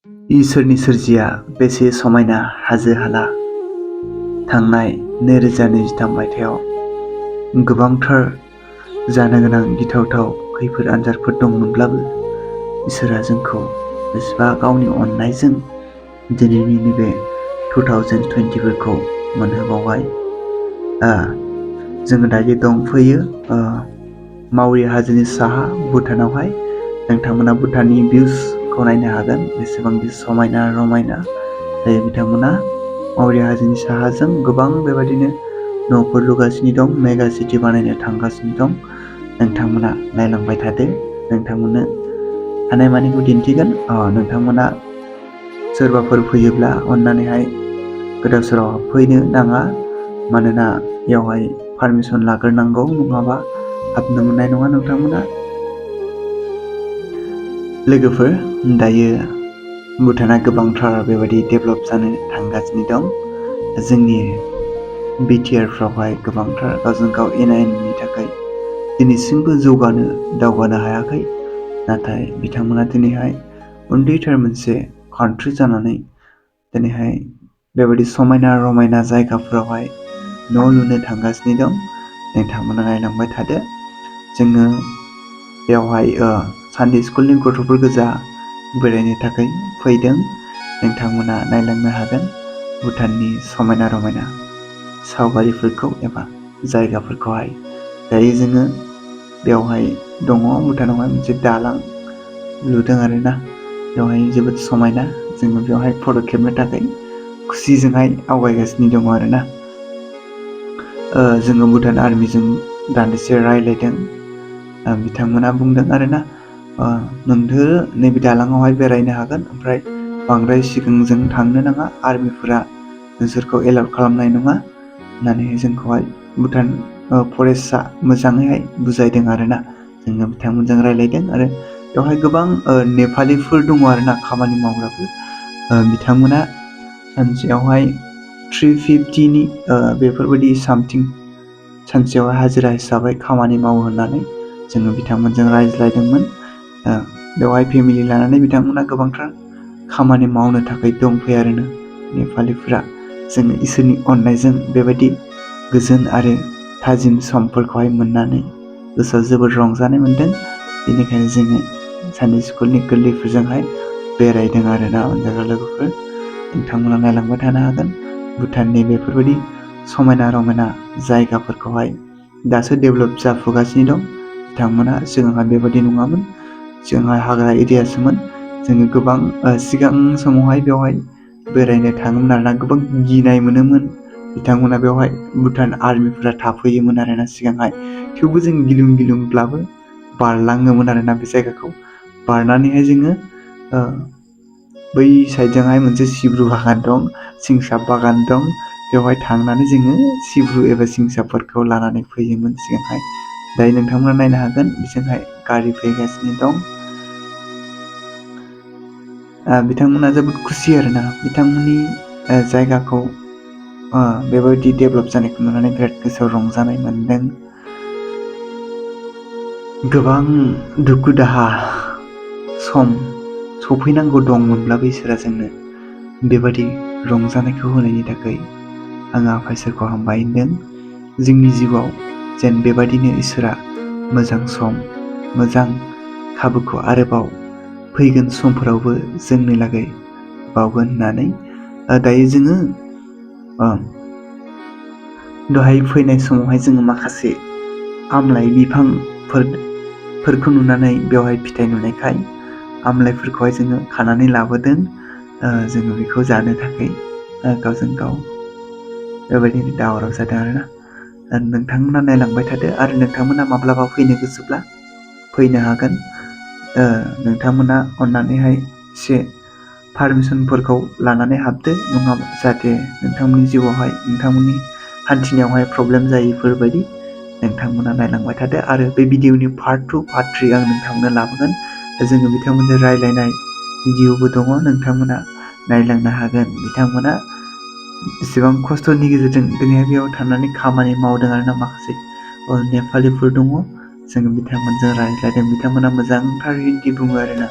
इसोरनि सोरजिया बेसे समायना हाजो हाला। थांनाय 2023 मायथाइयाव गोबांथार जानो गोनां गिथावथाव खैफोद आनजादफोर दंमोनब्लाबो इसोरा जोंखौ बेसेबा गावनि अननायजों दिनैनि नैबे 2020फोरखौ मोनहोबावबाय। जोङो दायो दंफैयो मावरिया हाजोनि साहा भुटानावहाय। नोंथांमोना भुटाननि भिउसखौ नायनो हागोन, बेसेबांदि समायना रमायना जायो। बिथांमोना मावरिया हाजोनि साहाजों गोबां बेबायदिनो न'फोर लुगासिनो दं, मेगा सिटि बानायनो थांगासिनो दं। नोंथांमोना नायलांबाय थादो, नोंथांमोननो हानायमानिखौ दिन्थिगोन। नोंथांमोना सोरबाफोर फैयोब्ला अननानैहाय गोदाव सोराव फैनो नाङा, मानोना बेयावहाय पारमिसन लाग्रोनांगौ, नङाबा हाबनो मोननाय नङा। नोंथांमोना लोगोफोर, दायो भुटाना गोबांथार बेबायदि डेभेलप जानो थांगासिनो दं। जोंनि बिटिआरफ्रावहाय गोबांथार गावजों गाव एना एनिनि थाखाय दिनैसिमबो दावगानो हायाखै। नाथाय बिथांमोना दिनैहाय उन्दैथार मोनसे कान्ट्रि जानानै दिनैहाय बेबायदि समायना रमायना जायगाफोरावहाय न' लुनो थांगासिनो दं। नोंथांमोना नायलांबाय थादो। जोङो बेवहाय सानडे स्कुलनि गथ'फोर गोजा बेरायनो थाखाय फैदों। नोंथांमोना नायलांनो हागोन भुटाननि समायना रमायना सावगारिफोरखौ एबा जायगाफोरखौहाय। दायो जोङो बेवहाय दङ, भुटानावहाय मोनसे दालां लुदों आरोना। बेवहाय जोबोद समायना, जोङो बेवहाय फट' खेबनो थाखाय खुसिजोंहाय आवगायगासिनो दङ आरोना। जोङो भुटान आर्मिजों दान्दिसे रायज्लायदों। बिथांमोना बुंदों आरोना, नोंथोरो नैबे दालाङावहाय बेरायनो हागोन, ओमफ्राय बांद्राय सिगांजों थांनो नाङा, आर्मिफोरा नोंसोरखौ एलाउड खालामनाय नङा होननानैहाय जोंखौहाय भुटान फरेस्टआ मोजाङैहाय बुजायदों आरोना। जोङो बिथांमोनजों रायज्लायदों आरो बेवहाय गोबां नेपालिफोर दङ आरोना, खामानि मावग्राफोर। बिथांमोना सानसेयावहाय 350नि बेफोरबायदि सामथिं सानसेयावहाय हाजिरा हिसाबै खामानि मावो होननानै जोङो बिथांमोनजों रायज्लायदोंमोन। बेवहाय फेमिलि लानानै बिथांमोना गोबांथार खामानि मावनो थाखाय दंफैयो आरोना नेपालिफोरा। जोङो इसोरनि अननायजों बेबायदि गोजोन आरो थाजिम समफोरखौहाय मोननानै गोसोआव जोबोद रंजानाय मोन्दों। बेनिखायनो जोङो सानडे स्कुलनि गोरलैफोरजोंहाय बेरायदों आरोना अनजाग्रा लोगोफोर। नोंथांमोना नायलांबाय थानो हागोन भुटाननि बेफोरबायदि समायना रमायना जायगाफोरखौहाय। दासो डेभेलप जाफुगासिनो दं। बिथांमोना सिगांहाय बेबायदि नङामोन, सिगांहाय हाग्रा एरियासोमोन। जोङो गोबां सिगां समावहाय बेवहाय बेरायनो थाङोमोन आरोना, गोबां गिनाय मोनोमोन। बिथांमोना बेवहाय भुटान आर्मिफोरा थाफैयोमोन आरोना सिगांहाय। थेवबो जों गिलुं गिलुंब्लाबो बारलाङोमोन आरोना बे जायगाखौ। बारनानैहाय जोङो बै साइडजोंहाय मोनसे सिब्रु बागान दं, सिंसाब बागान दं। बेवहाय थांनानै जोङो सिब्रु एबा सिंसाबफोरखौ लानानै फैयोमोन सिगांहाय। दायो नोंथांमोना नायनो हागोन, बिजोंहाय गारि फैगासिनो दं। बिथांमोना जोबोद खुसि आरोना, बिथांमोननि जायगाखौ बेबायदि डेभेलप जानायखौ नुनानै बिराद गोसोआव रंजानाय मोनदों। गोबां दुखु दाहा सम सफैनांगौ दंमोनब्लाबो इसोरा जोंनो बेबायदि रंजानायखौ होनायनि थाखाय आङो आफा इसोरखौ हामबाय होनदों। जोंनि जिउआव जेन बेबायदिनो इसोरा मोजां सम, मोजां खाबुखौ आरोबाव फैगोन समफोरावबो जोंनि लागै बावगोन होननानै। दायो जोङो दहाय फैनाय समावहाय जोङो माखासे आमलाइ बिफांफोरखौ नुनानै बेवहाय फिथाइ नुनायखाय आमलाइफोरखौहाय जोङो खानानै लाबोदों। जोङो बेखौ जानो थाखाय गावजों गाव बेबायदिनो दावराव जादों आरोना। नोंथांमोना नायलांबाय थादो आरो नोंथांमोना माब्लाबा फैनो गोसोब्ला फैनो हागोन। नोंथांमोना अननानैहाय एसे पारमिसनफोरखौ लानानै हाबदो, नङाबा जाहाथे नोंथांमोननि जिउआवहाय नोंथांमोननि हान्थिनायावहाय प्रब्लेम जायैफोरबायदि। नोंथांमोना नायलांबाय थादो आरो बे भिडिअनि पार्ट 2, पार्ट 3 आं नोंथांमोननो लाबोगोन। जोङो बिथांमोनजों रायज्लायनाय भिडिअबो दङ, नोंथांमोना नायलांनो हागोन। बिथांमोना बेसेबां खस्थ'नि गेजेरजों दिनैहाय बेयाव थानानै खामानि मावदों आरोना। माखासे नेपालिफोर दङ, जोङो बिथांमोनजों रायज्लायदों। बिथांमोना मोजांथार हिन्दी बुङो आरोना।